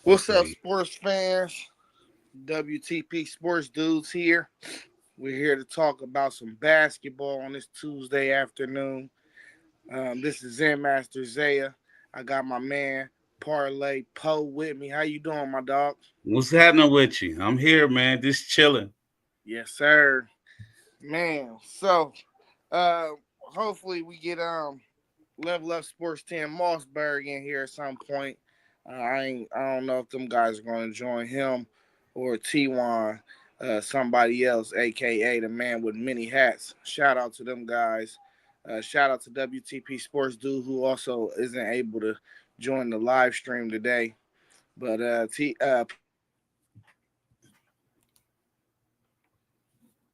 What's up, Okay. sports fans? WTP Sports Dudes here. We're here to talk about some basketball on this Tuesday afternoon. This is Zen Master Zaya. I got my man Parlay Poe with me. How you doing, my dog? What's happening with you? I'm here, man. Just chilling. Yes, sir. Man, so uh hopefully we get Level Up Sports 10 Mossberg in here at some point. I don't know if them guys are going to join him or T1, somebody else, aka the man with many hats. Shout out to them guys. Shout out to WTP Sports Dude who also isn't able to join the live stream today. But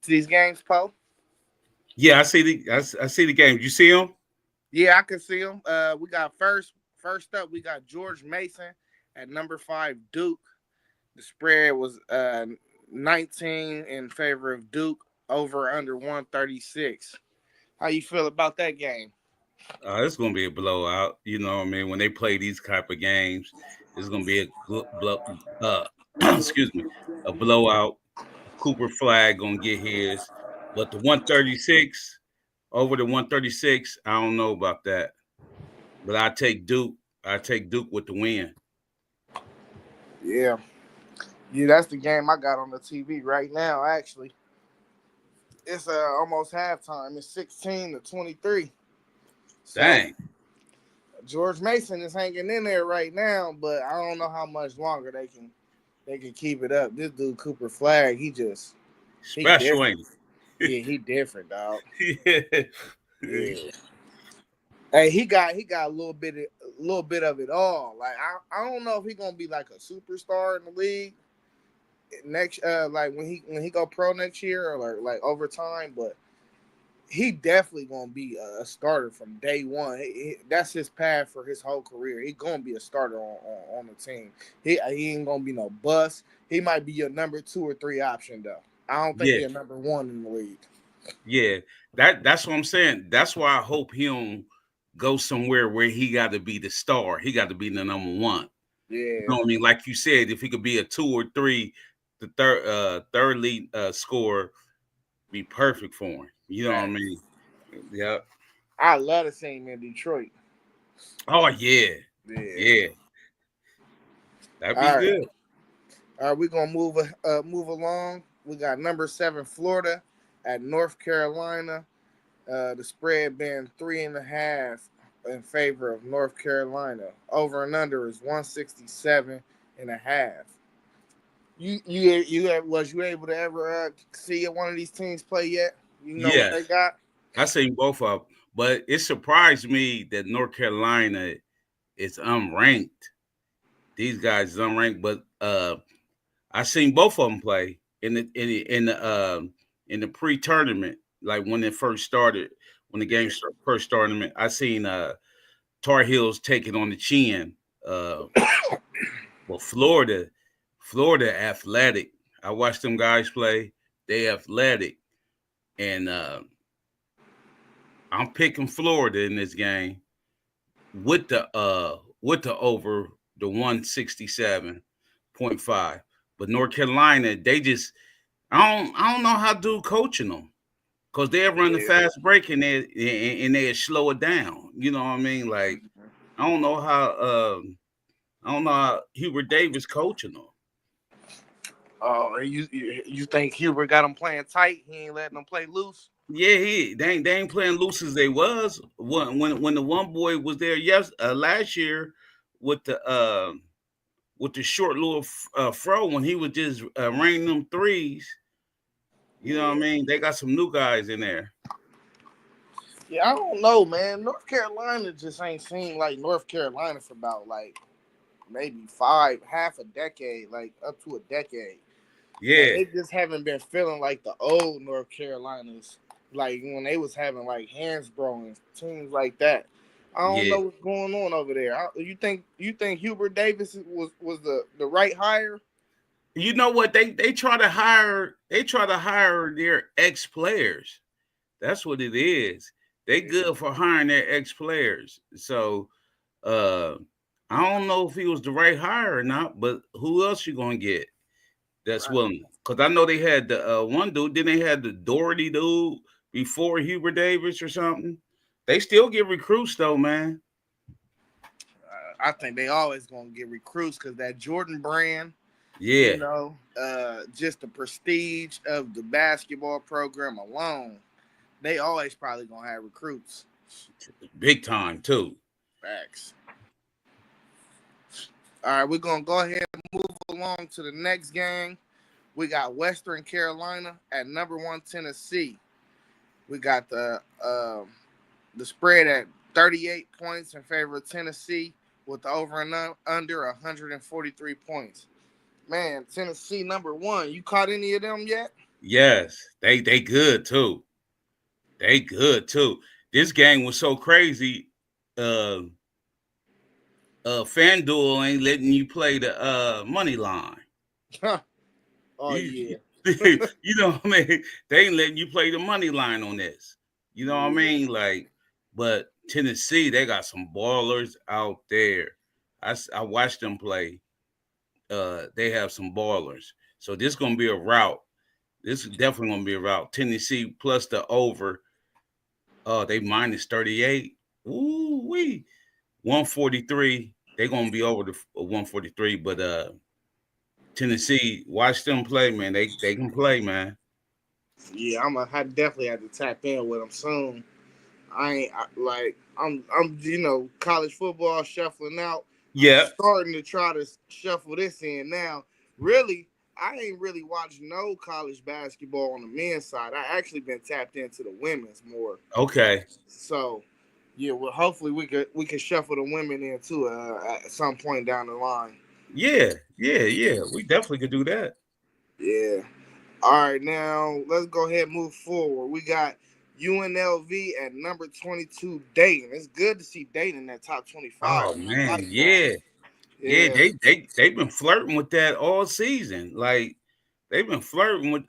these games, Poe. Yeah, I see the game. You see him? Yeah, I can see them. We got first up. We got George Mason at number 5, Duke. The spread was 19 in favor of Duke, over under 136. How you feel about that game? It's gonna be a blowout. You know what I mean? When they play these type of games, it's gonna be a good blow. Uh, excuse me, a blowout. Cooper Flag gonna get his, but the 136 over the 136, I don't know about that. But I take Duke. I take Duke with the win. Yeah, yeah, that's the game I got on the TV right now. Actually, it's almost halftime. It's 16-23. So Dang. George Mason is hanging in there right now, but I don't know how much longer they can keep it up. This dude Cooper Flag, he Special, different. ain't Yeah, he different, dog. it? Yeah. Yeah. Hey, he got a little bit of it all. Like I don't know if he gonna be like a superstar in the league next like when he go pro next year or like over time, but he definitely gonna be a starter from day one. That's his path for his whole career. He gonna be a starter on the team. He ain't gonna be no bust. He might be your number 2 or 3 option though. I don't think Yeah. he's a number 1 in the league. Yeah, that's what I'm saying. That's why I hope he don't go somewhere where he got to be the star. He got to be the number one. You Yeah, know what I mean? Like you said, if he could be a 2 or 3, the third lead scorer, be perfect for him. You know what I facts. mean? Yeah. I love to see him in Detroit. Oh yeah, Yeah. yeah. That'd be All right. good. All right, we're gonna move along. We got number 7 Florida at North Carolina. The spread being 3.5 in favor of North Carolina. Over and under is 167.5. Was you able to ever see one of these teams play yet? You know what Yeah, they got? I seen both of them, but it surprised me that North Carolina is unranked. These guys is unranked, but I seen both of them play in the pre tournament, like when it first started, when the game first tournament. I seen Tar Heels take it on the chin. Uh, well, Florida athletic. I watched them guys play. They athletic, and I'm picking Florida in this game with the over the 167.5. But North Carolina, they just I don't know how to do coaching them because they'll run the Yeah. fast break and they slow it down. You know what I mean? Like I don't know how I don't know how Hubert Davis coaching them. Oh, you think Hubert got them playing tight? He ain't letting them play loose. Yeah, they ain't playing loose as they was when the one boy was there last year with the short little fro when he was just raining them threes. You know what I Yeah. mean? They got some new guys in there. Yeah, I don't know, man. North Carolina just ain't seemed like North Carolina for about like maybe half a decade, like up to a decade. Like Yeah, they just haven't been feeling like the old North Carolinas, like when they was having like Hansbrough and teams like that. I don't yeah. know what's going on over there. You think Hubert Davis was the right hire? You know what they try to hire their ex players. That's what it is. They Yeah. good for hiring their ex players. So uh I don't know if he was the right hire or not, but who else you gonna get that's Right. willing? Because I know they had the one dude. Then they had the Doherty dude before Hubert Davis or something. They still get recruits though, man. I think they always gonna get recruits because that Jordan brand, Yeah, just the prestige of the basketball program alone, they always probably gonna have recruits. big time too. Facts. All right, we're gonna go ahead and move along to the next game. We got Western Carolina at number one Tennessee. We got the spread at 38 points in favor of Tennessee with the over and under 143 points. Man, Tennessee number one. You caught any of them yet? Yes, they good too. They good too. This game was so crazy. Uh, FanDuel ain't letting you play the money line. Oh You, yeah, you know what I mean? They ain't letting you play the money line on this. You know what I yeah, mean? Like, but Tennessee, they got some ballers out there. I watched them play. They have some ballers. So this gonna be a route. This is definitely gonna be a route. Tennessee plus the over. Oh, they minus 38. Ooh wee. 143. They gonna be over the 143, but Tennessee, watch them play, man. They can play, man. yeah. I definitely have to tap in with them soon. I'm college football shuffling out. I'm Yeah. starting to try to shuffle this in now. Really, I ain't really watched no college basketball on the men's side. I actually been tapped into the women's more. Okay. So, yeah, well, hopefully we could shuffle the women in too at some point down the line. Yeah. Yeah. Yeah. We definitely could do that. Yeah. All right, now let's go ahead and move forward. We got UNLV at number 22, Dayton. It's good to see Dayton in that top 25, Oh man. I man. like that. Yeah. Yeah. Yeah, They've been flirting with that all season. Like they've been flirting with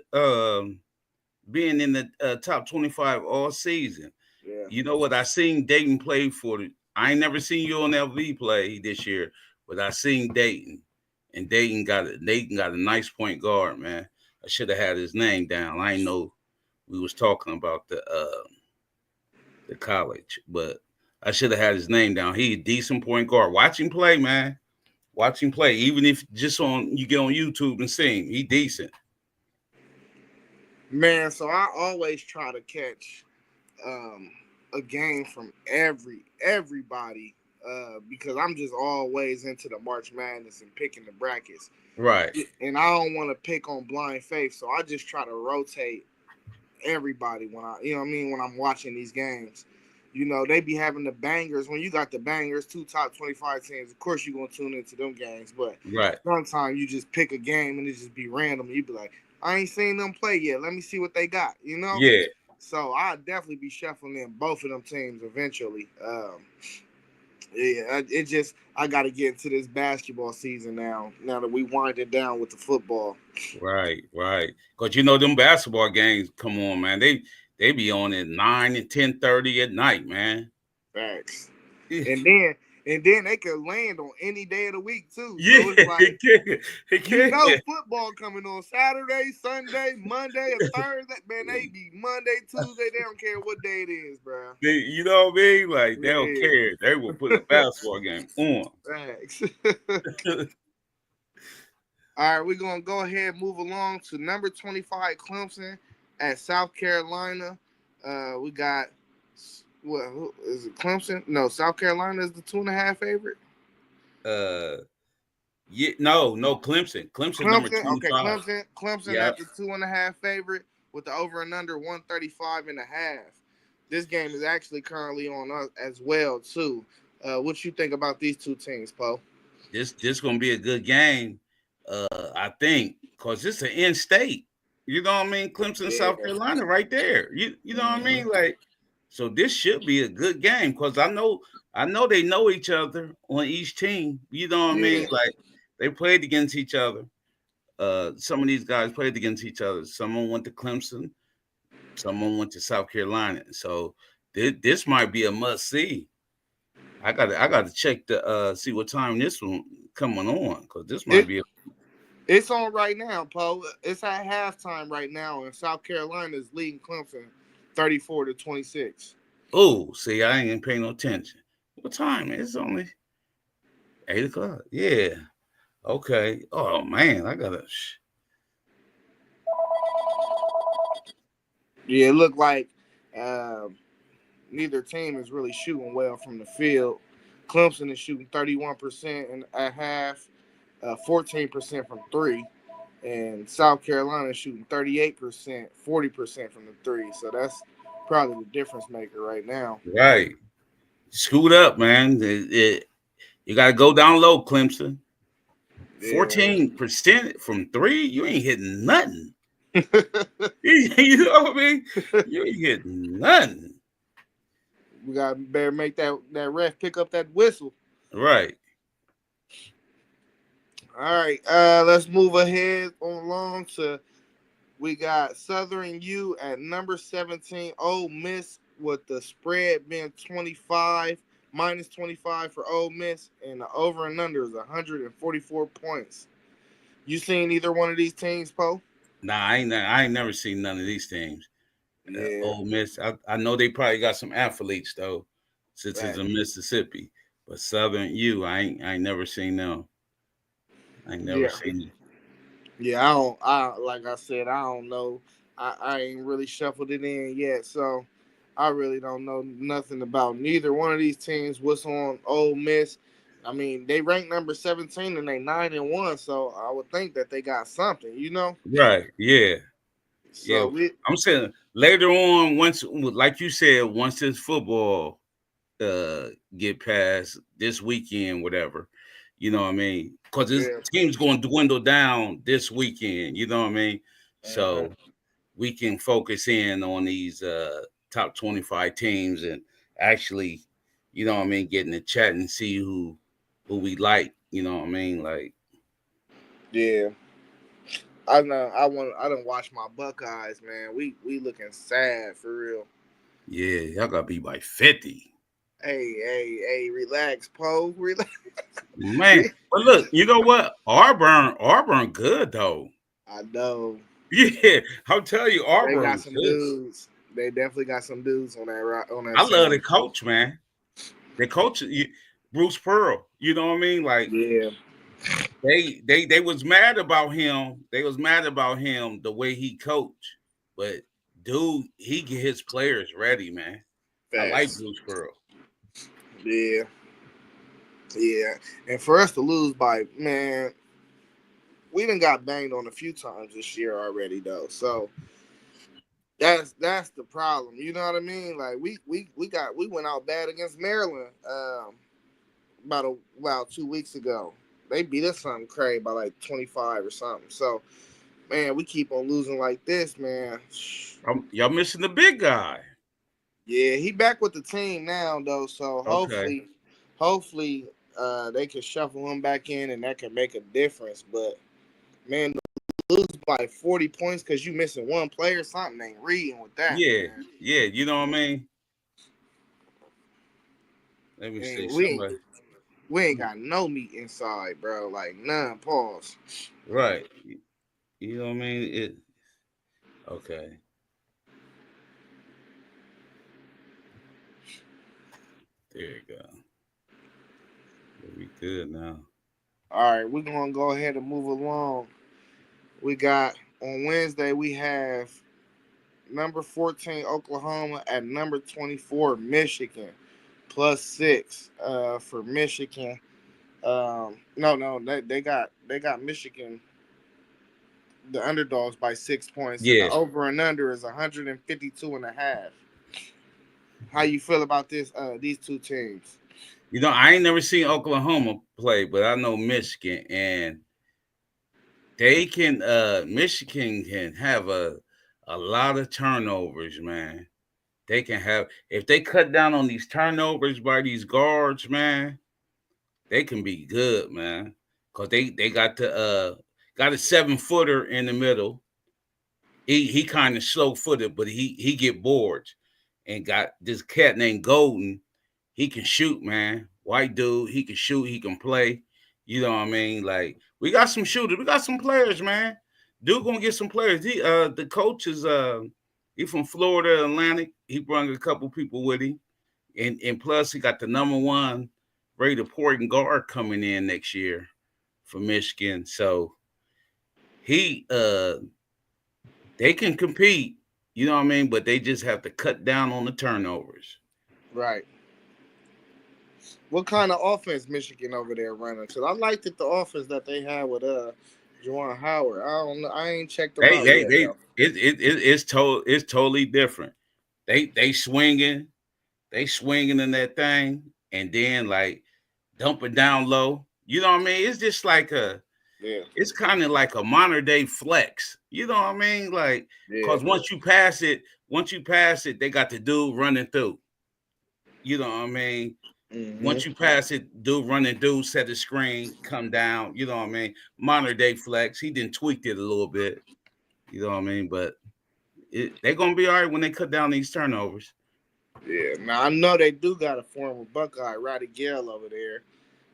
being in the top 25 all season. yeah. You know what? I seen Dayton play for the. I ain't never seen UNLV play this year, but I seen Dayton, and Dayton got a nice point guard, man. I should have had his name down. I ain't know we was talking about the college, but I should have had his name down. He a decent point guard. Watch him play, man. Watch him play. Even if just on you get on YouTube and see him, he decent. Man, so I always try to catch um, a game from everybody because I'm just always into the March Madness and picking the brackets. Right. And I don't want to pick on blind faith, so I just try to rotate everybody when when I'm watching these games. They be having the bangers. When you got the bangers, two top 25 teams, of course you're gonna tune into them games. But Right. sometimes you just pick a game and it just be random. And you be like, I ain't seen them play yet. Let me see what they got. Yeah. So I'll definitely be shuffling in both of them teams eventually. Yeah, it just I got to get into this basketball season now. Now that we winding down with the football. Right, right. Cause you know them basketball games. Come on, man. They be on at 9 and 10:30 at night, man. Facts. Yeah, And then they could land on any day of the week too. So it's like it can. It can. football coming on Saturday, Sunday, Monday, or Thursday. Man, they be Monday, Tuesday. They don't care what day it is, bro. You know what I mean? Like they don't Yeah. care. They will put a basketball game on. Facts. All right, we're gonna go ahead and move along to number 25 Clemson at South Carolina. We got what is it? Clemson? No, South Carolina is the 2.5 favorite. uh, yeah, no, Clemson. Clemson number Clemson, okay, 25. Clemson Yep. at the 2.5 favorite with the over and under 135.5. This game is actually currently on us as well too. What you think about these two teams, Poe? This gonna be a good game. I think because it's an in state. You know what I mean? Clemson, South Yeah. Carolina, right there. You know what I Mm-hmm. mean? Like, so this should be a good game because I know they know each other on each team. You know what I mean? Yeah. Like they played against each other. Some of these guys played against each other. Someone went to Clemson, someone went to South Carolina. So this might be a must see. I got to check the see what time this one coming on because this might It be. it's on right now, Poe. It's at halftime right now, and South Carolina is leading Clemson 34-26. Oh, see, I ain't paying no attention. What time? It's only 8 o'clock. Yeah. Okay. Oh man, I gotta. Yeah, it looked like um, neither team is really shooting well from the field. Clemson is shooting 31% at half, 14% from three, and South Carolina is shooting 38%, 40% from the three. So that's probably the difference maker right now. Right. Screwed up, man. You got to go down low, Clemson. Yeah. 14% from three, you ain't hitting nothing. You know what I mean? You ain't hitting nothing. We got better make that ref pick up that whistle. Right. All right, let's move ahead on along to we got Southern U at number 17. Ole Miss with the spread being 25 minus 25 for Ole Miss, and the over and under is 144 points. You seen either one of these teams, Poe? Nah, I ain't never seen none of these teams. Yeah, Ole Miss, I know they probably got some athletes though, since it's right. in Mississippi. But Southern U, I ain't never seen them. I ain't never Yeah, seen them. yeah. I don't. I like I said, I don't know. I ain't really shuffled it in yet, so I really don't know nothing about neither one of these teams. What's on Ole Miss? I mean, they ranked number 17 and they 9-1, so I would think that they got something, you know. Right? Yeah, yeah. So we, I'm saying later on, once like you said, once this football uh get past this weekend, whatever, you know what I mean? Because this yeah, team's going to dwindle down this weekend. You know what I mean? uh-huh. So we can focus in on these top 25 teams and actually, you know what I mean, get in the chat and see who we like. You know what I mean? Like, Yeah. I know. I don't watch my Buckeyes, man. We looking sad for real. yeah, y'all gotta be by 50. Hey, relax, Poe. Relax. Man, but look, you know what? Auburn good though. I know. Yeah, I'll tell you, They got Auburn some good. dudes. They definitely got some dudes on that I love team. the coach, man. The coach, Bruce Pearl. You know what I mean? Like Yeah, they was mad about him. They was mad about him the way he coached. But dude, he get his players ready, man. I like facts. Bruce Pearl. Yeah, yeah. And for us to lose by man, we done got banged on a few times this year already though. So that's the problem. You know what I mean? Like we went out bad against Maryland about 2 weeks ago. They beat us something crazy by like 25 or something. So man, we keep on losing like this, man. Y'all missing the big guy. Yeah, he back with the team now though, so Okay. hopefully they can shuffle him back in and that can make a difference. But man, to lose by 40 points because you missing one player, something ain't reading with that, Yeah, man. yeah. You know what I mean? Let me see. And Somebody. we ain't got no meat inside, bro. Like none. Pause. Right. You know what I mean? Okay. There you go. Yeah, we good now. All right, we're gonna go ahead and move along. We got on Wednesday we have number 14 Oklahoma at number 24 Michigan +6 for Michigan. No, they got Michigan the underdogs by 6 points, and the Yeah. over and under is 152 and a half. How you feel about this? These two teams. You know, I ain't never seen Oklahoma play, but I know Michigan, and they can Michigan can have a lot of turnovers, man. They can have if they cut down on these turnovers by these guards, man, they can be good, man. Cause they got a 7-footer in the middle. He kind of slow footed, but he get boards, and got this cat named Golden. he can shoot, man. White dude, he can shoot, he can play. You know what I mean? Like we got some shooters, we got some players, man. Dude gonna get some players. The coach is he from Florida Atlantic. He brought a couple people with him, and plus he got the number one rated point guard coming in next year for Michigan. So he they can compete. You know what I mean? But they just have to cut down on the turnovers. Right. What kind of offense Michigan over there running? Because I liked it the offense that they had with Juwan Howard. I don't know. I ain't checked them out yet They though. it's totally different. They swinging, they swinging in that thing, and then like dump it down low. You know what I mean? It's just like Yeah. it's kind of like a modern day flex. You know what I mean? Like, Yeah. cause once you pass it, they got the dude running through. You know what I mean? Hmm. Once you pass it, dude running through, set the screen, come down. You know what I mean? Modern day flex. He didn't tweak it a little bit. You know what I mean? But they're gonna be all right when they cut down these turnovers. Yeah. Now I know they do got a former Buckeye, Roddy Gale over there.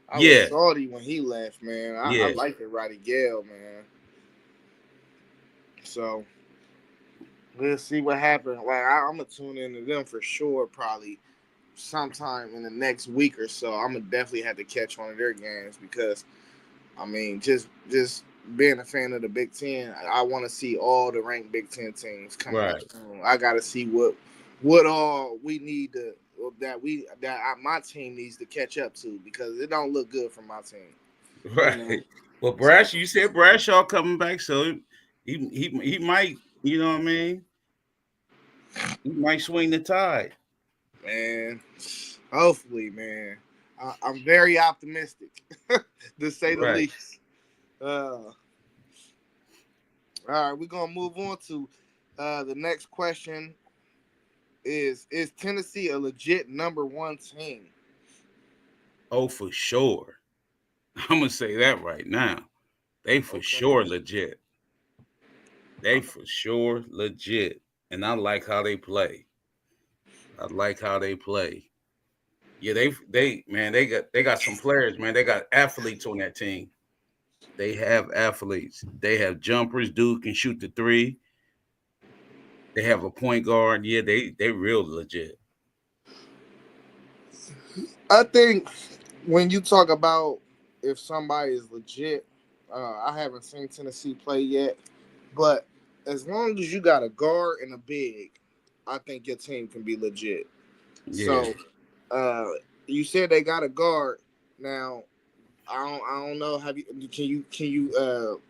I was Yeah, salty when he left, man. I yeah, liked it, Roddy Gale, man. So we'll see what happens. Like I'm gonna tune into them for sure, probably sometime in the next week or so. I'm gonna definitely have to catch one of their games because I mean, just being a fan of the Big Ten, I want to see all the ranked Big Ten teams coming up right, soon. I got to see what all we need to my team needs to catch up to because it don't look good for my team. You know, right. Well, so You said Bradshaw coming back, so he might. You know what I mean? He might swing the tide. man, hopefully, man, I'm very optimistic to say the Right. least. All right, we're gonna move on to the next question. Is Tennessee a legit number one team? Oh, for sure. I'm gonna say that right now. They for Okay. sure legit. They for sure legit. And I like how they play. I like how they play. Yeah, they man, they got some players, man. They got athletes on that team. They have athletes. They have jumpers. Dude can shoot the three. They have a point guard. Yeah, they real legit. I think when you talk about if somebody is legit, I haven't seen Tennessee play yet, but as long as you got a guard and a big, I think your team can be legit. Yeah. So, uh, you said they got a guard. Now, I don't know. Have you can you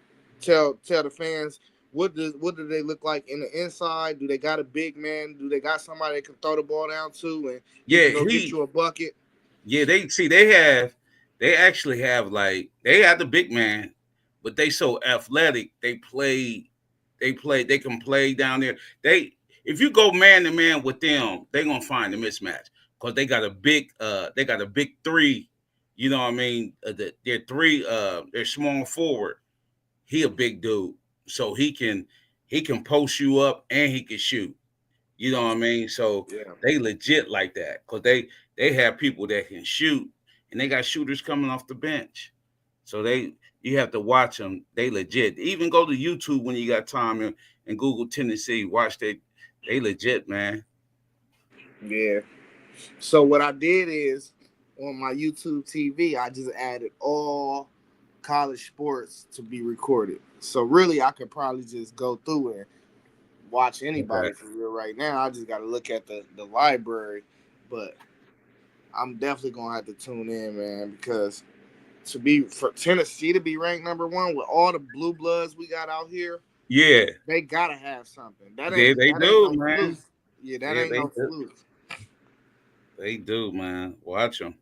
tell the fans what do they look like in the inside? Do they got a big man? Do they got somebody they can throw the ball down to and he Yeah, can go get you a bucket? yeah, they actually have like they have the big man, but they so athletic. They can play down there. If you go man to man with them, they gonna find a mismatch because they got a big three. You know what I mean? Their three their small forward. He a big dude, so he can post you up and he can shoot. You know what I mean? So Yeah, they legit like that because they have people that can shoot, and they got shooters coming off the bench. So you have to watch them. They legit. Even go to YouTube when you got time and Google Tennessee. Watch they legit, man. yeah. So what I did is on my YouTube TV, I just added all college sports to be recorded. So really, I could probably just go through and watch Okay. anybody for real right now. I just got to look at the library, but I'm definitely gonna have to tune in, man, because to be for Tennessee to be ranked number one with all the blue bloods we got out here, Yeah, they gotta have something. they That ain't do, no fluke. man. Yeah, that Yeah, ain't no fluke. they do, man. Watch them.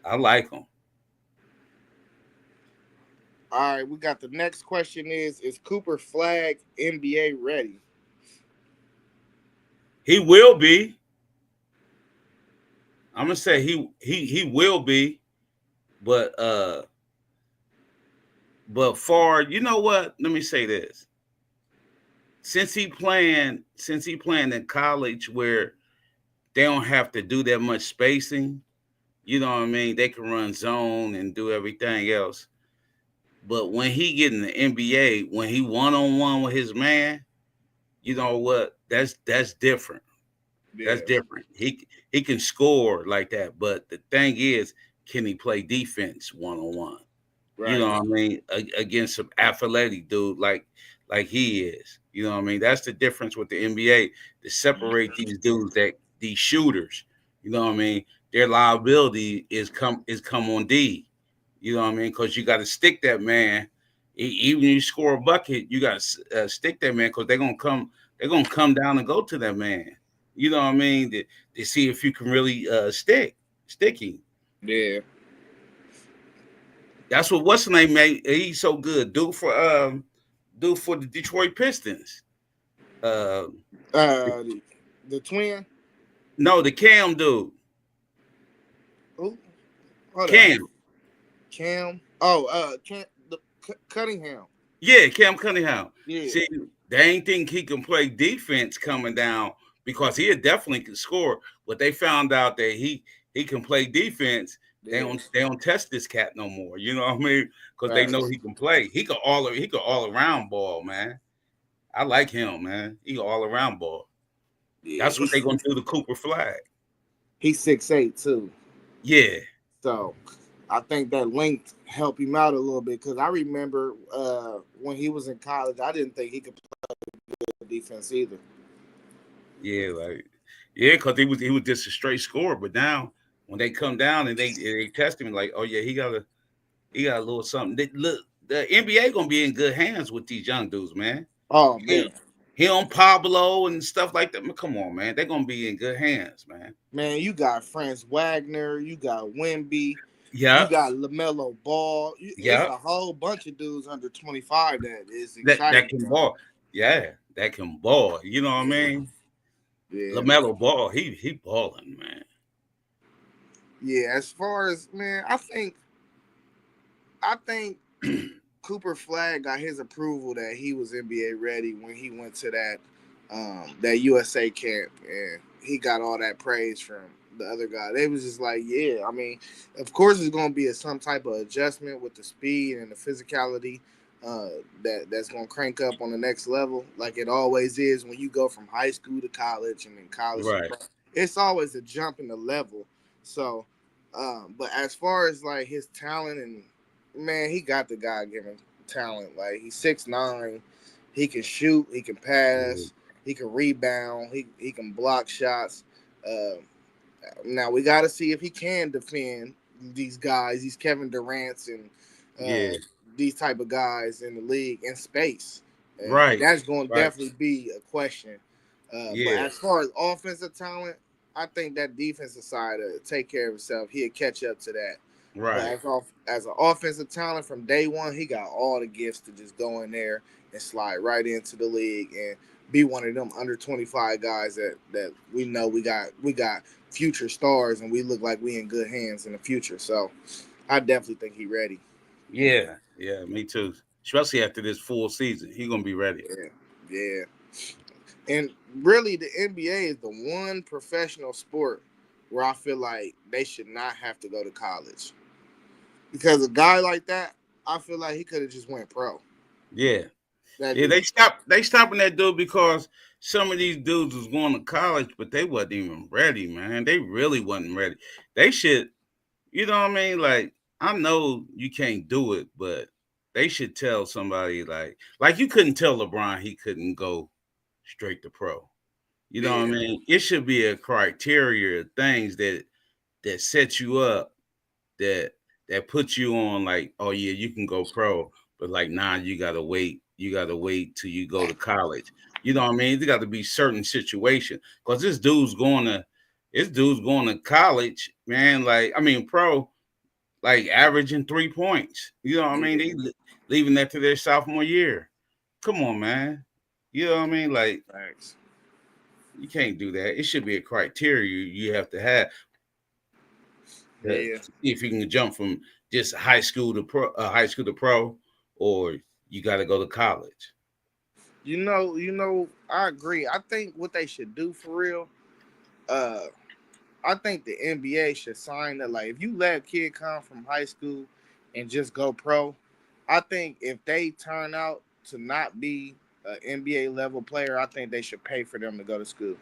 I like them. All right, we got the next question is Cooper Flag NBA ready? He will be. I'm gonna say he will be, but for you know what? Let me say this. Since he playing in college where they don't have to do that much spacing. You know what I mean? They can run zone and do everything else. But when he get in the NBA, when he one on one with his man, you know what? That's different. That's Yeah. different. He can score like that, but the thing is, can he play defense one on one? You know Right. what I mean? Against some athletic dude like he is. You know what I mean? That's the difference with the NBA to separate these dudes that these shooters. You know what I mean? Their liability is come on D. You know what I mean? Because you got to stick that man. Even if you score a bucket, you got to stick that man because they're gonna come. They're gonna come down and go to that man. You know what I mean? To see if you can really stick him. Yeah. That's what what's the name made. He's so good. Do for the Detroit Pistons. Uh, The, the twin. no, the Cam dude. Who? Hold up. Cam. Cam. Oh, Cam. Cunningham. Yeah, Cam Cunningham. Yeah. See, they ain't think he can play defense coming down because he definitely can score. But they found out that he can play defense. They Yeah. don't test this cat no more. You know what I mean? Because they know Facts. he can play. He could all around ball, man. I like him, man. He can all around ball. Yeah. That's what they gonna do to Cooper Flag. He's 6'8" too. Yeah, So I think that length helped him out a little bit because I remember when he was in college, I didn't think he could play defense either. yeah, like yeah, because he was just a straight scorer. But now when they come down and they test him, like, oh yeah, he got a little something. Look, the NBA gonna be in good hands with these young dudes, man. Oh He, man, he on Pablo and stuff like that. Man, come on, man. They're gonna be in good hands, man. man, you got Franz Wagner, you got Wimby, you Yeah, got Lamelo Ball. It's yeah. a whole bunch of dudes under 25 that is That exciting, can bro. ball. Yeah, that can ball. You know what I Yeah, mean? yeah, Lamelo Ball, he balling, man. yeah. As far as man, I think Cooper Flag got his approval that he was NBA ready when he went to that USA camp, and he got all that praise from the other guy. They was just like, yeah, I mean, of course it's going to be some type of adjustment with the speed and the physicality that's going to crank up on the next level, like it always is when you go from high school to college and then college to Right. pro. It's always a jump in the level. So, but as far as like his talent and man, he got the God given talent. Like he's 6'9", he can shoot, he can Yeah. pass, he can rebound, he can block shots. Uh, Now we got to see if he can defend these guys, these Kevin Durant's and Yeah. these type of guys in the league in space. Right. That's going to Right. definitely be a question. But Yeah. as far as offensive talent, I think that defensive side will take care of itself. He'll catch up to that. But Right. as an offensive talent from day one, he got all the gifts to just go in there and slide right into the league and be one of them under 25 guys that we know we got future stars and we look like we in good hands in the future. So I definitely think he ready. Yeah. Yeah. Me too. Especially after this full season, he gonna be ready. Yeah, yeah. And really, the NBA is the one professional sport where I feel like they should not have to go to college because a guy like that, I feel like he could have just went pro. Yeah. That Yeah. dude. They stopping that dude because some of these dudes was going to college, but they wasn't even ready, man. They really wasn't ready. They should, you know what I mean? Like, I know you can't do it, but they should tell somebody like you couldn't tell LeBron he couldn't go straight to pro. You know what I Yeah, mean? It should be a criteria of things that set you up that that puts you on like, oh yeah, you can go pro, but like nah, you gotta wait. You gotta wait till you go to college. You know what I mean? There got to be certain situation because this dude's going to college, man. Like I mean, pro, like averaging 3 points. You know what I mean? yeah. Leaving that to their sophomore year. Come on, man. You know what I mean? Like Thanks. you can't do that. It should be a criteria you have to have Yeah. to see if you can jump from just high school to pro, or you got to go to college. I agree. I think what they should do for real, I think the NBA should sign that. Like, if you let a kid come from high school and just go pro, I think if they turn out to not be an NBA level player, I think they should pay for them to go to school.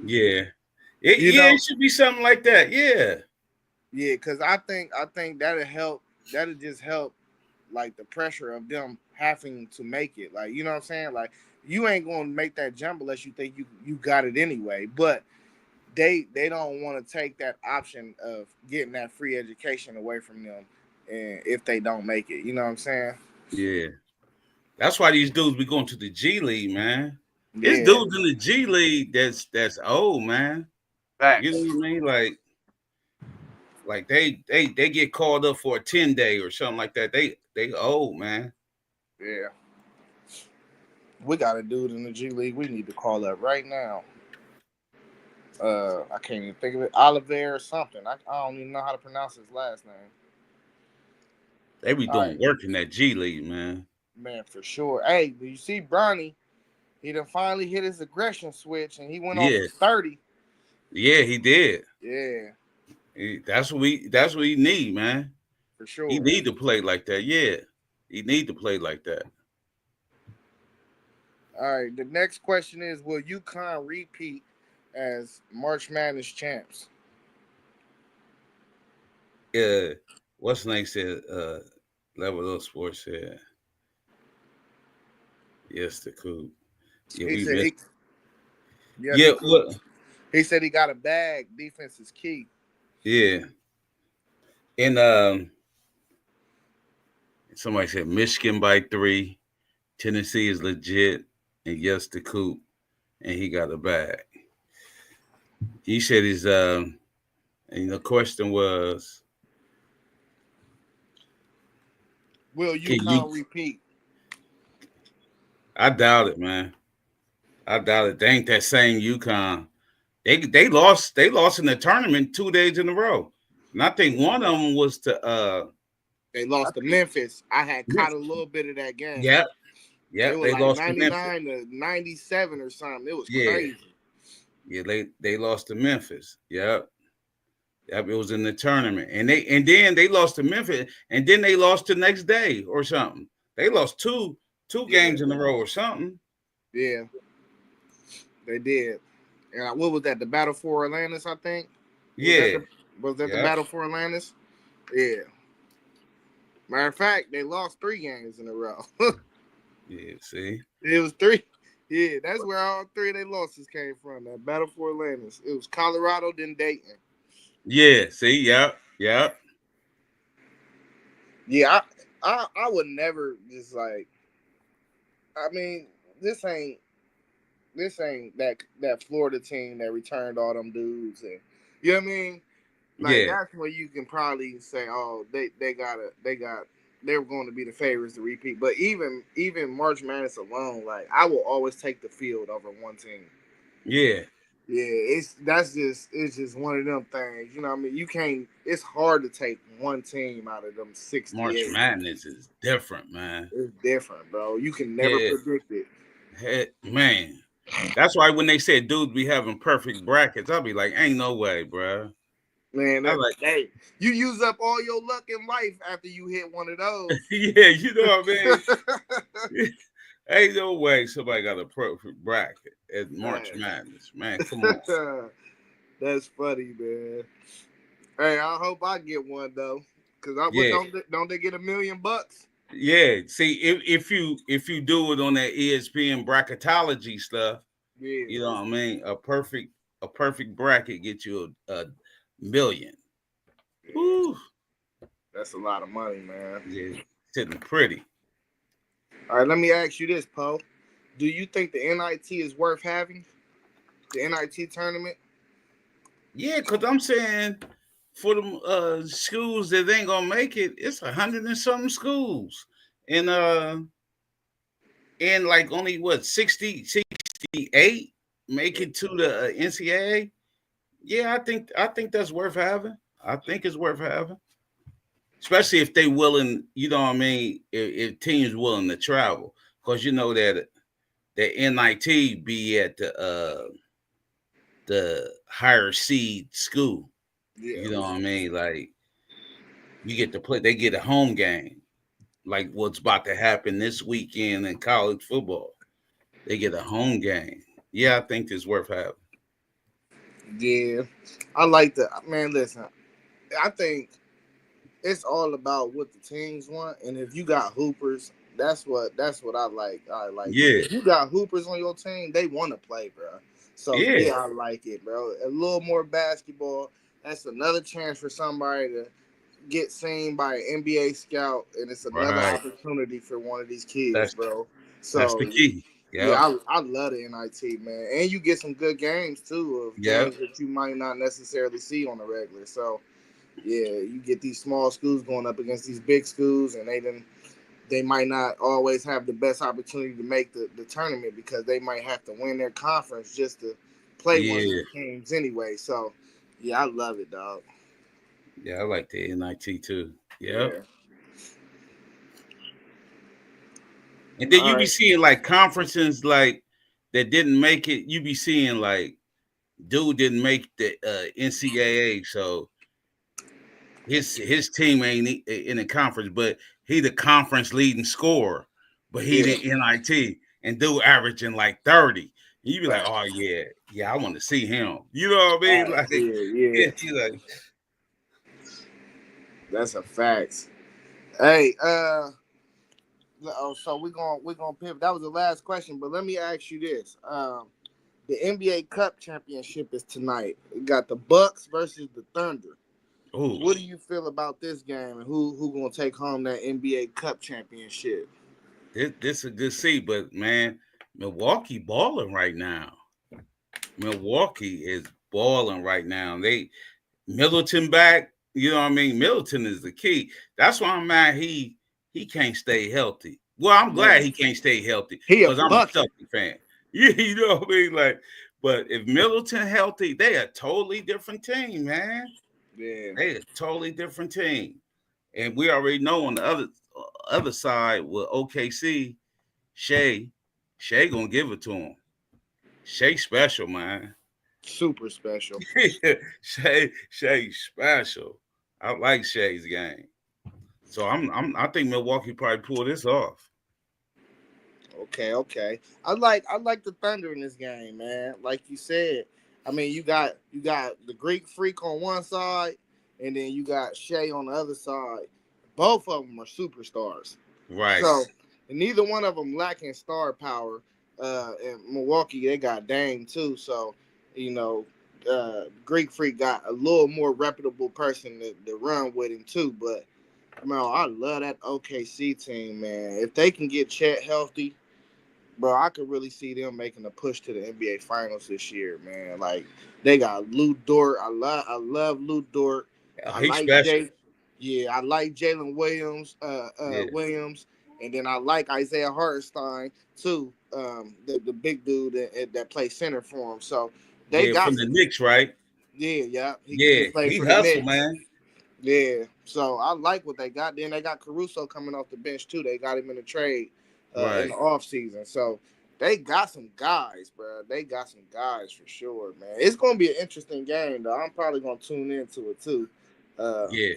Yeah. You Yeah, know, it should be something like that. Yeah. yeah, because I think that'll help. That'll just help, like the pressure of them having to make it. Like, you know what I'm saying? Like, you ain't gonna make that jump unless you think you got it anyway. But they don't want to take that option of getting that free education away from them, and if they don't make it, you know what I'm saying? Yeah. That's why these dudes be going to the G League, man. It's Yeah, dudes in the G League that's old, man. You know facts. what I mean? Like they get called up for a 10-day or something like that. They old, man. Yeah, we got a dude in the G League. We need to call up right now. I can't even think of it. Oliver or something. I don't even know how to pronounce his last name. They be All doing right, work in that G League, man. man, for sure. Hey, do you see Bronny? He done finally hit his aggression switch, and he went off Yeah. for 30. Yeah, he did. Yeah, That's what he need, man. for He sure. need to play like that. Yeah. He need to play like that. All right. The next question is: will UConn repeat as March Madness champs? What's name said Level Up Sports said, yes, the coup. Yeah, He we said missed. he yes Yeah, the coup. what He said he got a bag. Defense is key. yeah. And somebody said Michigan by 3. Tennessee is legit, and yes, the coup, and he got a bag. He said he's and the question was, Will can you? UConn repeat? I doubt it, man. I doubt it. They ain't that same UConn. They lost in the tournament 2 days in a row, and I think one of them was to They I lost to think Memphis. I had caught a Memphis. little bit of that game. Yep, It yep. was They like lost to Memphis. 99 to 97 or something. It was Yeah, crazy. yeah. They lost to Memphis. Yep. Yep, it was in the tournament, and then they lost to Memphis, and then they lost the next day or something. They lost two Yeah, games in a row or something. yeah, they did. And what was that? The Battle for Atlantis, I think. Was that Yeah, the yep, Battle for Atlantis? Yeah. Matter of fact, they lost 3 games in a row. yeah. See, It was 3. Yeah, that's where all 3 of their losses came from. That Battle for Atlantis. It was Colorado, then Dayton. yeah, see, yep, yep, Yeah, I would never just like. I mean, this ain't that Florida team that returned all them dudes, and you know what I mean. Like, yeah, that's where you can probably say, oh, they were going to be the favorites to repeat. But even March Madness alone, like, I will always take the field over one team. yeah. Yeah, it's just one of them things. You know what I mean? You can't. It's hard to take one team out of them March 68. Madness is different, man. It's different, bro. You can never Yeah, predict it. man. That's why when they said dudes be having perfect brackets, I'll be like, ain't no way, bro. Man, I like, you use up all your luck in life after you hit one of those. yeah, you know what I mean. Ain't no way somebody got a perfect bracket at March Man. Madness, man. Come on. That's funny, man. Hey, I hope I get one though, cause Yeah, don't they get $1,000,000? yeah. See, if you do it on that ESPN bracketology stuff, Yeah, you know what I mean. A perfect bracket gets you a million. yeah, Woo, that's a lot of money, man. yeah, sitting pretty. All right, let me ask you this, Poe. Do you think the NIT is worth having? The NIT tournament? Yeah, cause I'm saying for them schools that ain't gonna make it, it's 100 and something schools, and like only what 68 make it to the NCAA. Yeah, I think that's worth having. I think it's worth having, especially if they willing. You know what I mean? If teams willing to travel, because you know that the NIT be at the the higher seed school. Yeah, You know what I mean? Like you get to play, they get a home game, like what's about to happen this weekend in college football. They get a home game. Yeah, I think it's worth having. yeah. I like the man. Listen, I think it's all about what the teams want, and if you got hoopers, that's what I like. I like Yeah, if you got hoopers on your team, they want to play, bro. So yeah, yeah, I like it, bro. A little more basketball. That's another chance for somebody to get seen by an NBA scout, and it's another right. opportunity for one of these kids, That's bro. that's So the key. yeah, Yep, I love the NIT, man, and you get some good games too of yep, games that you might not necessarily see on the regular. So yeah, you get these small schools going up against these big schools, and they might not always have the best opportunity to make the tournament because they might have to win their conference just to play one of yeah, these teams anyway. So yeah, I love it, dog. yeah. I like the NIT too. Yep. Yeah. And then All you be right. seeing like conferences like that didn't make it. You be seeing like dude didn't make the NCAA, so his team ain't in the conference, but he the conference leading scorer, but he Yeah. the NIT and dude averaging like 30. And you be like, oh Facts. yeah, yeah, I want to see him. You know what I mean? Facts. Like, Yeah. Yeah. you like, That's a fact. Hey. Oh, so we're gonna pivot. That was the last question, but let me ask you this. The NBA Cup championship is tonight. We got the Bucks versus the Thunder. oh, What do you feel about this game, and who gonna take home that NBA Cup championship? this a good seat, but man, Milwaukee balling right now. Milwaukee is balling right now. They Middleton back. You know what I mean? Middleton is the key. That's why I'm mad he can't stay healthy. Well, I'm glad Man, he can't stay healthy he a because I'm a bucket. Celtic fan. You know what I mean? Like, but if Middleton healthy, they a totally different team, man. Yeah, They a totally different team. And we already know on the other side with OKC, Shea, Shea gonna give it to him. Shea special, man. super special. Shea special. I like Shea's game. So I think Milwaukee probably pull this off. Okay, okay. I like the Thunder in this game, man. Like you said, I mean, you got the Greek Freak on one side, and then you got Shea on the other side. Both of them are superstars. Right. So, and neither one of them lacking star power. In Milwaukee, they got Dame too. So, you know, Greek Freak got a little more reputable person to run with him too. But man, I love that OKC team, man. If they can get Chet healthy, bro, I could really see them making a push to the NBA Finals this year, man. Like they got Lou Dort. I love Lou Dort. Oh, I he's like special. Jay. Yeah, I like Jalen Williams. Yeah. Williams, and then I like Isaiah Hartenstein too. The big dude that plays center for him. So they Yeah, got from the some. Knicks, right? Yeah, yeah. He Yeah, played he for the hustle, Knicks. man. Yeah, so I like what they got. Then they got Caruso coming off the bench too. They got him in a trade in Right. the off season. So they got some guys, bro. They got some guys for sure, man. It's gonna be an interesting game, though. I'm probably gonna tune into it too, Yeah.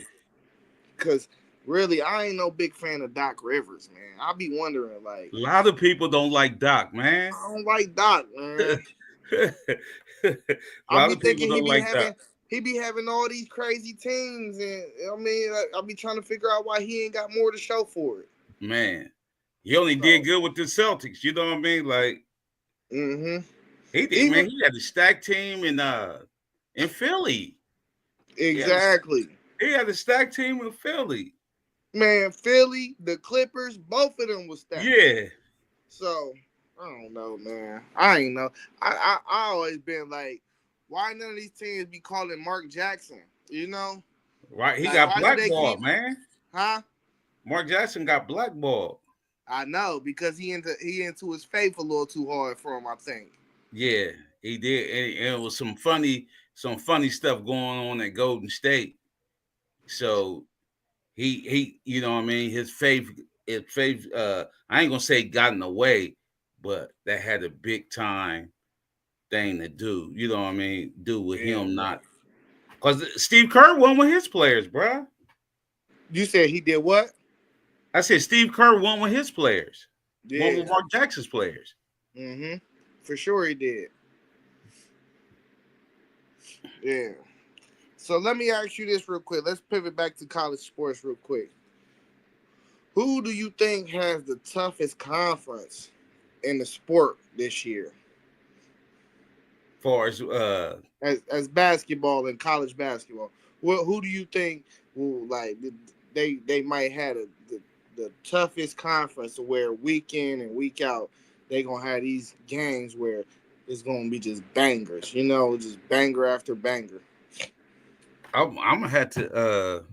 because really I ain't no big fan of Doc Rivers, man. I'll be wondering like A lot of people don't like Doc, man. I don't like Doc, man. A I'll lot be of people thinking don't like Doc. he be having all these crazy teams, and I mean I'll be trying to figure out why he ain't got more to show for it. Man, he only did So. good with the Celtics. You know what I mean? Like Mm-hmm. he did, man. Even He had a stacked team in Philly. He had a, exactly, he had a stacked team in Philly. man. Philly, the Clippers, both of them was stacked. Yeah, So I don't know, man. I ain't know. I always been like, why none of these teams be calling Mark Jackson? You know, right. He like got why do they blackballed, keep? man. Huh? Mark Jackson got blackballed. I know because he into his faith a little too hard for him. I think. Yeah, he did, and it was some funny stuff going on at Golden State. So you know what I mean. His faith. I ain't gonna say got in the way, but that had a big time. thing to do. You know what I mean? Do with Yeah, him bro. not because Steve Kerr won with his players, bro. You said he did what? I said Steve Kerr won with his players, won with Yeah. Mark Jackson's players. Mm-hmm. For sure he did. Yeah. So let me ask you this real quick. Let's pivot back to college sports real quick. Who do you think has the toughest conference in the sport this year? Far as As basketball and college basketball. Well, who do you think will like they might have the toughest conference to where week in and week out they gonna have these games where it's gonna be just bangers, just banger after banger. I'm gonna have to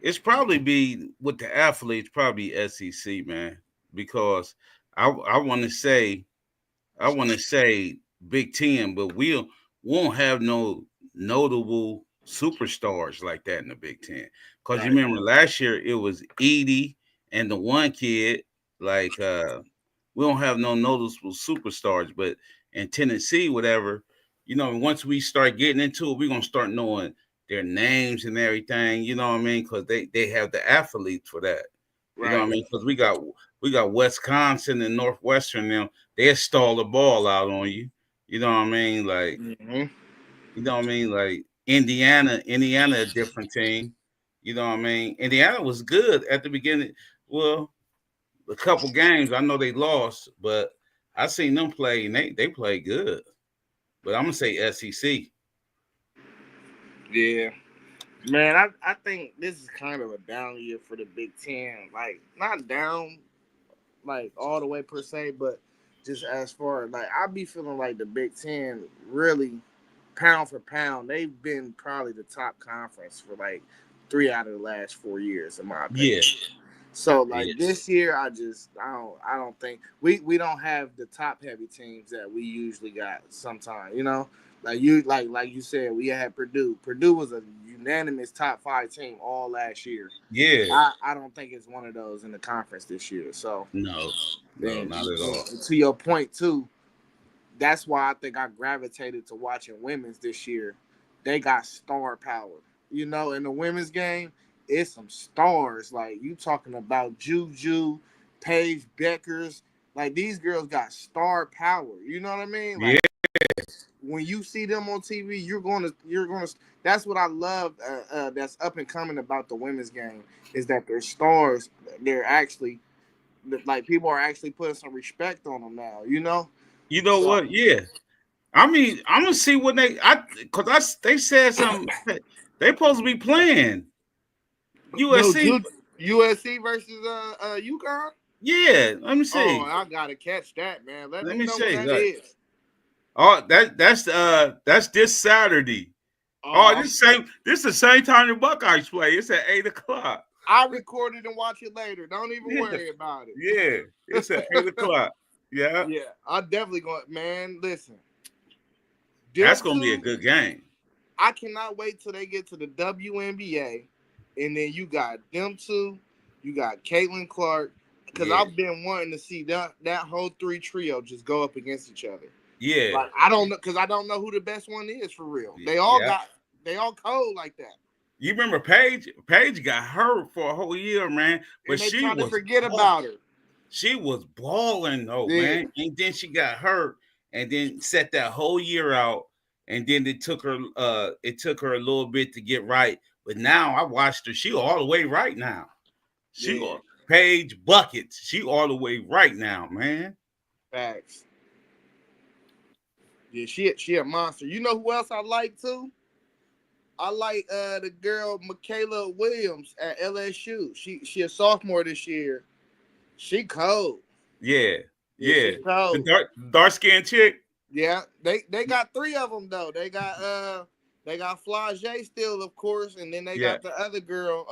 it's probably be with the athletes, probably SEC, man, because I want to say I want to say Big Ten, but we won't have no notable superstars like that in the Big Ten. Cause you Right. remember last year it was Edie and the one kid. Like we don't have no noticeable superstars, but in Tennessee, whatever, once we start getting into it, we're gonna start knowing their names and everything. You know what I mean? Because they have the athletes for that. You know what I Right. mean? Because we got Wisconsin and Northwestern now they stall the ball out on you. You know what I mean? Like, Mm-hmm. Like Indiana, a different team. You know what I mean? Indiana was good at the beginning. Well, a couple games, I know they lost, but I seen them play and they play good. But I'm gonna say SEC. Yeah. Man, I think this is kind of a down year for the Big Ten. Like, not down like all the way per se, but just as far like I be feeling like the Big Ten really pound for pound, they've been probably the top conference for like 3 out of the last 4 years, in my opinion. Yeah, So like yeah, this year, I don't think we don't have the top heavy teams that we usually got. Sometimes like you said, we had Purdue. Purdue was a unanimous top 5 team all last year. yeah. I don't think it's one of those in the conference this year. So No, no, then, not at all. to your point too, that's why I think I gravitated to watching women's this year. They got star power. In the women's game, it's some stars. Like you talking about Juju, Paige Beckers. Like these girls got star power. You know what I mean? Yeah, Like when you see them on TV, you're gonna. That's what I love. That's up and coming about the women's game is that they're stars. They're actually like people are actually putting some respect on them now. you know So what? Yeah, I mean, I'm gonna see what they said something. They supposed to be playing no, USC. USC versus UConn. Yeah, let me Oh, see. I gotta catch that, man. Let Let me me know when see. that Look. is. Oh, that's this Saturday. Oh, Oh, this the same time the Buckeyes play. It's at 8 o'clock. I'll record it and watch it later. Don't even Yeah, worry about yeah. It's at it. 8 o'clock. Yeah. Yeah, I definitely going. Man, listen, That's them gonna be a two. good game. I cannot wait till they get to the WNBA, and then you got them two. You got Caitlin Clark, because Yeah. I've been wanting to see that whole three trio just go up against each other. Yeah. Like I don't know, because I don't know who the best one is for real. Yeah. They all cold like that, You remember Paige? Paige got hurt for a whole year, man. But and they trying to forget about her. she was balling though, Yeah, man. And then she got hurt and then set that whole year out. And then it took her a little bit to get right. But now I watched her. She all the way right now. She yeah, Paige buckets. She all the way right now, man. facts. Yeah, she a monster. You know who else I like too? I like the girl Michaela Williams at LSU. She a sophomore this year. She cold. Yeah, Yeah, she yeah. The cold. dark skinned chick. Yeah, they got 3 of them though. They got Flage still, of course, and then they Yeah, got the other girl.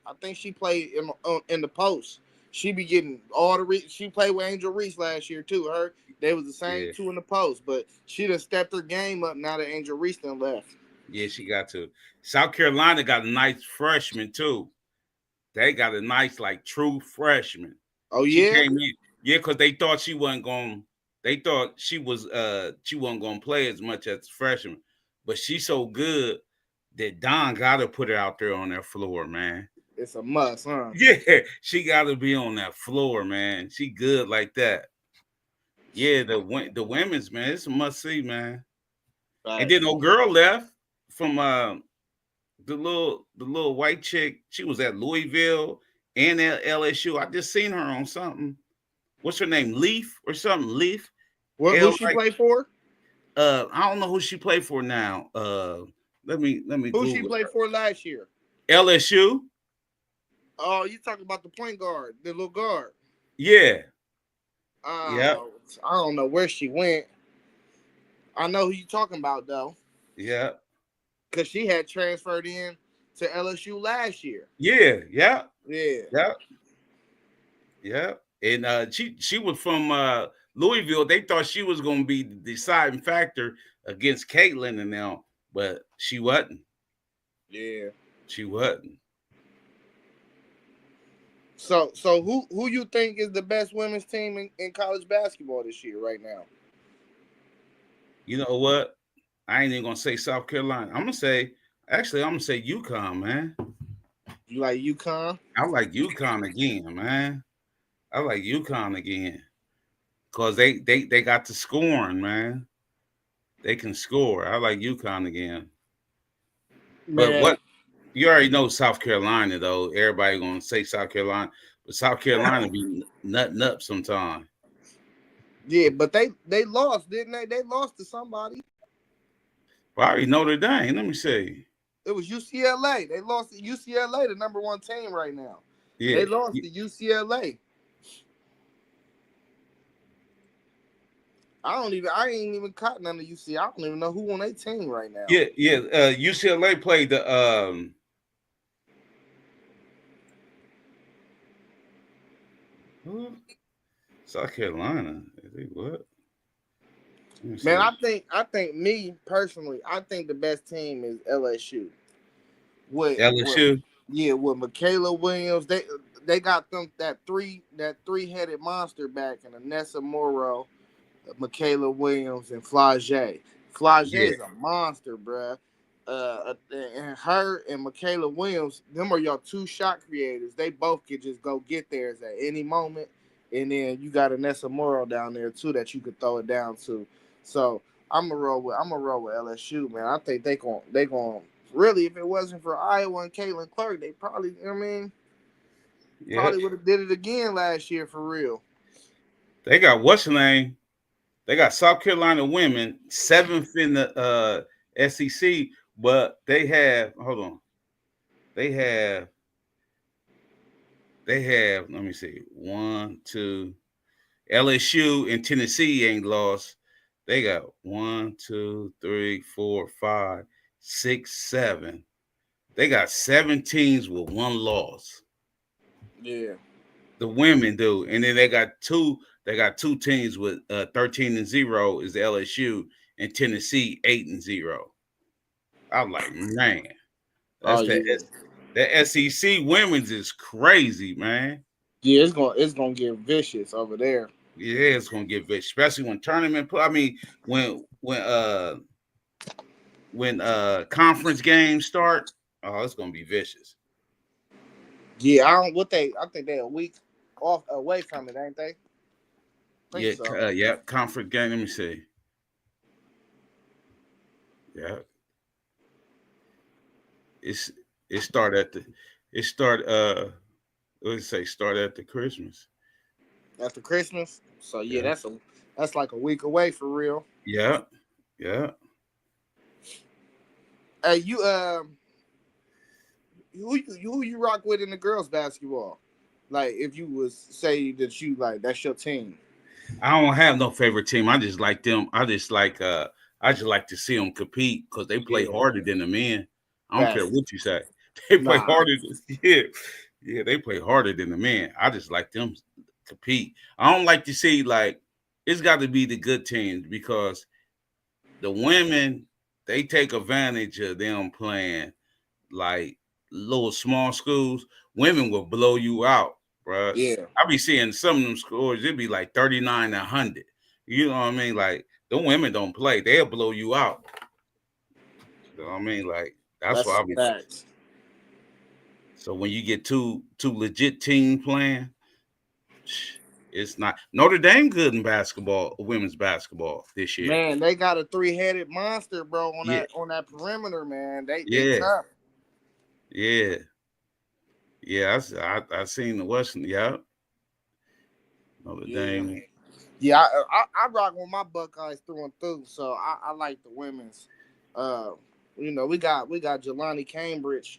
I think she played in the post. She be getting all the she played with Angel Reese last year too. They was the same yeah, two in the post, but she done stepped her game up now that Angel Reese done left. yeah. She got to. South Carolina got a nice freshman too. They got a nice like true freshman. Oh She yeah, came in, yeah, because they thought she wasn't going. They thought she wasn't gonna play as much as freshman, but she's so good that Don gotta put her out there on that floor, man. It's a must, huh? Yeah, she gotta be on that floor, man. She good like that. Yeah, the women's man, it's a must see, man. And then Facts. no girl left from the little white chick. She was at Louisville and at LSU. I just seen her on something. What's her name? Leaf or something? Leaf. What? Who L she like play for? I don't know who she played for now. Let me Who she Google played her. for last year? LSU. Oh, you talking about the point guard, the little guard? Yeah. Yep. Oh, I don't know where she went. I know who you talking about though, Yep. because she had transferred in to LSU last year. Yeah. Yep. Yeah, Yep. Yep. And she was from Louisville. They thought she was gonna be the deciding factor against Caitlin and them, but she wasn't. yeah. She wasn't. So who you think is the best women's team in college basketball this year right now? You know what? I ain't even gonna say South Carolina. I'm gonna say UConn, man. You like UConn? I like UConn again, man. I like UConn again. Cause they got the scoring, man. They can score. I like UConn again. But Man, what you already know South Carolina though. Everybody gonna say South Carolina, but South Carolina be nutting up sometime. yeah, but they lost, didn't they? They lost to somebody. But I already Notre Dame. Let me see. It was UCLA. They lost to UCLA, the number one team right now. Yeah, They lost to UCLA. I ain't even caught none of UCLA. I don't even know who on their team right now. yeah. UCLA played the who? South Carolina. What? Let me Man, see. I think me personally, I think the best team is LSU. With LSU. yeah, with Michaela Williams, they got them that three-headed monster back and Anessa Morrow, Michaela Williams, and Flage. Flage Yeah, is a monster, bruh. And her and Michaela Williams, them are your two shot creators. They both could just go get theirs at any moment. And then you got Anessa Morrow down there too that you could throw it down to. So I'm gonna roll with LSU, man. I think they gon' really, if it wasn't for Iowa and Caitlin Clark, they probably, I mean, yeah. probably would have did it again last year for real. They got what's the name? They got South Carolina women seventh in the SEC, but they have hold on. They have let me see, one, two. LSU and Tennessee ain't lost. They got one, two, three, four, five, six, seven. They got seven teams with one loss. Yeah. The women do, and then they got two. They got two teams with 13-0 is the LSU and Tennessee 8-0. I'm like, man, Oh that's yeah. the SEC women's is crazy, man. Yeah, it's gonna get vicious over there. Yeah, it's gonna get vicious, especially when tournament play. I mean, when conference games start, oh, it's gonna be vicious. Yeah, I don't what they I think they a week off away from it, ain't they? Think Yeah, so. yeah, conference game. Let me see. Yeah, it's it start at the it start let's say start at the Christmas. After Christmas. So yeah, Yeah, that's like a week away for real. yeah, yeah. Hey, who you rock with in the girls basketball? Like if you was say that you like that's your team. I don't have no favorite team. I just like them. I just like to see them compete because they play Yeah, harder than the men. I don't care facts. what you say. They play Nah, harder. Yeah, yeah, they play harder than the men. I just like them compete. I don't like to see like it's got to be the good teams because the women they take advantage of them playing like little small schools. Women will blow you out, bruh. yeah, I be seeing some of them scores. It'd be like 39-100. You know what I mean? Like the women don't play; they'll blow you out. You know what I mean? Like that's That's why I be. facts. So when you get two legit teams playing, it's not Notre Dame good in basketball, women's basketball this year. Man, they got a three-headed monster, bro, on Yeah, that perimeter, man. They yeah, tough. yeah, yeah. I seen the Western. Yeah, Notre Yeah. Dame. Yeah, I rock with my Buckeyes through and through, so I like the women's. Uh, we got Jelani Cambridge.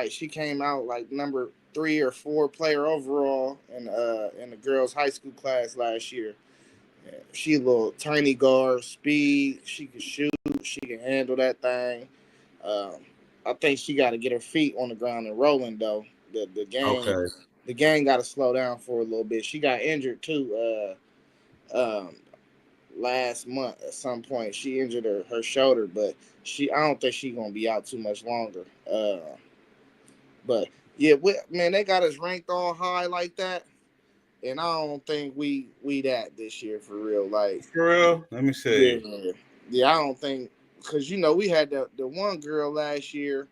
She came out like number 3 or 4 player overall in the girls high school class last year. Yeah, she a little tiny guard, speed. She can shoot. She can handle that thing. Um, I think she got to get her feet on the ground and rolling though. The game Okay, the game got to slow down for a little bit. She got injured too. Last month at some point she injured her shoulder, but I don't think she's gonna be out too much longer. But yeah, man, they got us ranked all high like that, and I don't think we that this year for real. Like, for real. Let me yeah, see. yeah, I don't think because we had the one girl last year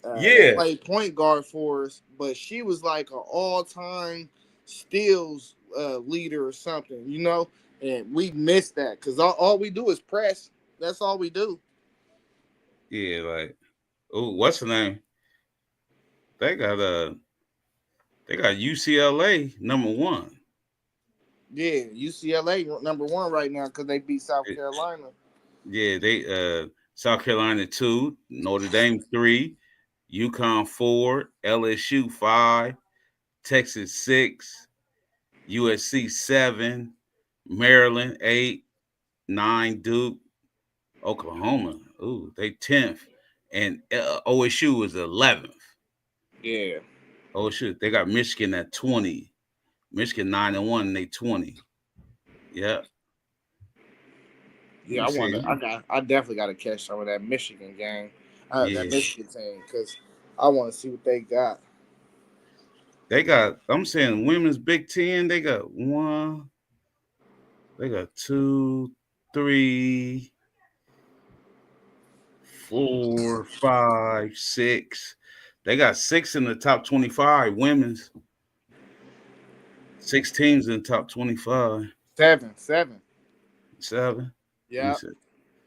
that Yeah, played point guard for us, but she was like an all time steals leader or something, and we missed that because all we do is press. That's all we do. yeah. Like, oh, what's the name? They got they got UCLA #1. Yeah, UCLA number 1 right now because they beat South It- Carolina. yeah, they South Carolina 2, Notre Dame 3, UConn 4, LSU 5, Texas 6, USC 7, Maryland 8, 9 Duke, Oklahoma. Ooh, they 10th, and OSU is 11th. Yeah, OSU they got Michigan at 20. Michigan 9-1, and they 20. Yeah. Let yeah. me I see. want to. I definitely got to catch some of that Michigan game, that Yeah. Michigan team because I want to see what they got. They got, I'm saying women's Big Ten, they got one, they got two, three, four, five, six. They got six in the top 25 women's, six teams in the top 25. Seven. Seven. Let me Yeah, see.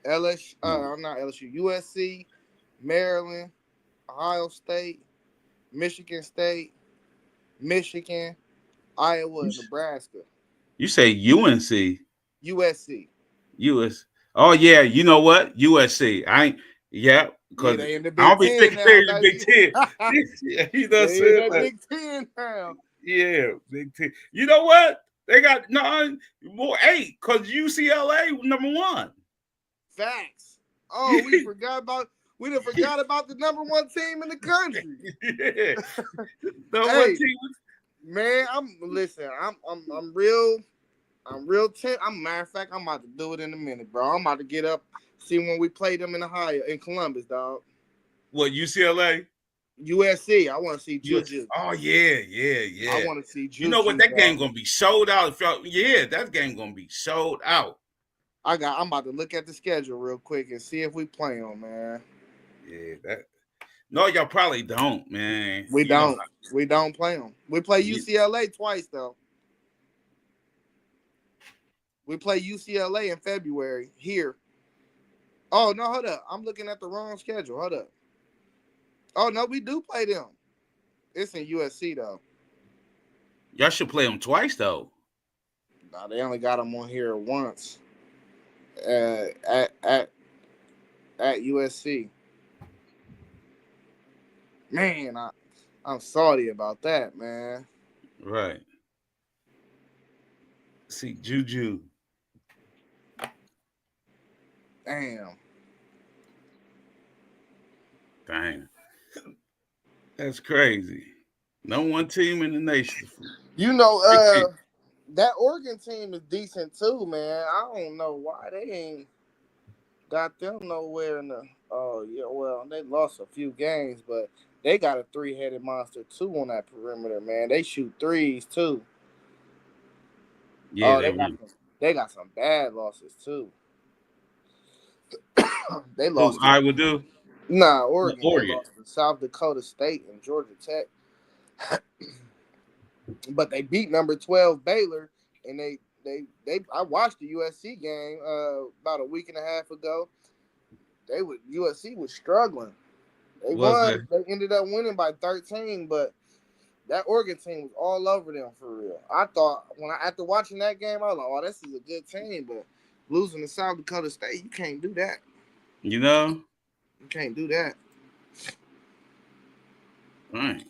LSU. No. Not LSU. USC, Maryland, Ohio State, Michigan State, Michigan, Iowa, You, and Nebraska. you say UNC, USC. US. Oh, yeah. You know what? USC. I ain't, yeah, Yeah, because they in the I Big don't be Ten taking now, serious Big baby. Ten. You know what I'm They in saying? that Like, Big Ten now. yeah, Big Ten. You know what? They got nine, more 8 because UCLA #1. Facts. Oh, we done forgot about the number 1 team in the country. Yeah, #1 Hey, team. man, I'm real tense. Matter of fact, I'm about to do it in a minute, bro. I'm about to get up, see when we play them in Ohio, in Columbus, dog. What, UCLA? USC. I want to see US. Juju. Oh yeah, yeah, I yeah. want to see You know what? Juju, That game dog. gonna be sold out. Yeah, that game gonna be sold out. I'm about to look at the schedule real quick and see if we play them, man. Yeah, that. No, y'all probably don't, man. We You know, don't. We don't play them. We play you, UCLA twice though. We play UCLA in February here. Oh no, hold up. I'm looking at the wrong schedule. Hold up. Oh no, we do play them. It's in USC though. y'all should play them twice though. No, they only got them on here once. Uh, at at at USC. Man, I'm sorry about that, man. Right. See, Juju. Damn. Dang, that's crazy. #1 team in the nation. You know, Big team. that Oregon team is decent too, man. I don't know why they ain't got them nowhere in the. Oh yeah, well they lost a few games, but they got a three-headed monster too on that perimeter, man. They shoot threes too. Yeah, Oh, they won. they got some bad losses too. They Who lost to Iowa do? No, Oregon. They Oregon. lost to South Dakota State and Georgia Tech, but they beat number 12 Baylor, and they. I watched the USC game about a week and a half ago. USC was struggling. They Was won. it? They ended up winning by 13, but that Oregon team was all over them for real. I thought after watching that game, I was like, "Oh, this is a good team," but losing to South Dakota State, you can't do that. You know? You can't do that. Right.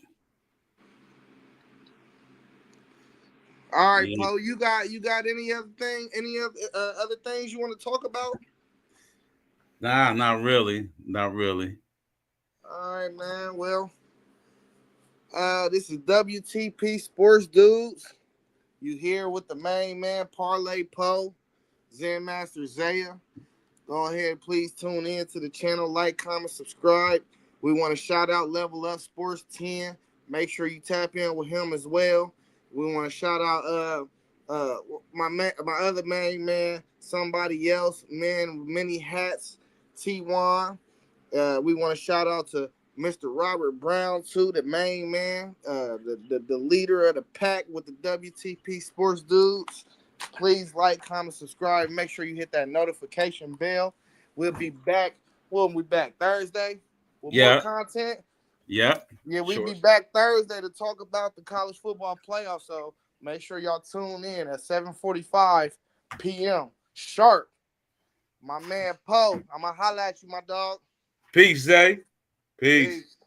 All right, Yeah. Poe, you got any other things you want to talk about? Nah, not really. Not really. All right, man. Well, this is WTP Sports Dudes. You here with the main man, Parlay Poe, Zen Master Zaya. Go ahead, please tune in to the channel, like, comment, subscribe. We want to shout out Level Up Sports 10. Make sure you tap in with him as well. We want to shout out my other main man, somebody else, man with many hats, T1. We want to shout out to Mr. Robert Brown too, the main man, the leader of the pack with the WTP Sports Dudes. Please like, comment, subscribe. Make sure you hit that notification bell. We'll be back. We'll be back Thursday with more Yeah. content. Yeah. Yeah, we'll Sure. be back Thursday to talk about the college football playoffs. So make sure y'all tune in at 7:45 p.m. sharp. My man Poe, I'ma holla at you, my dog. Peace, Zay. Peace. Peace.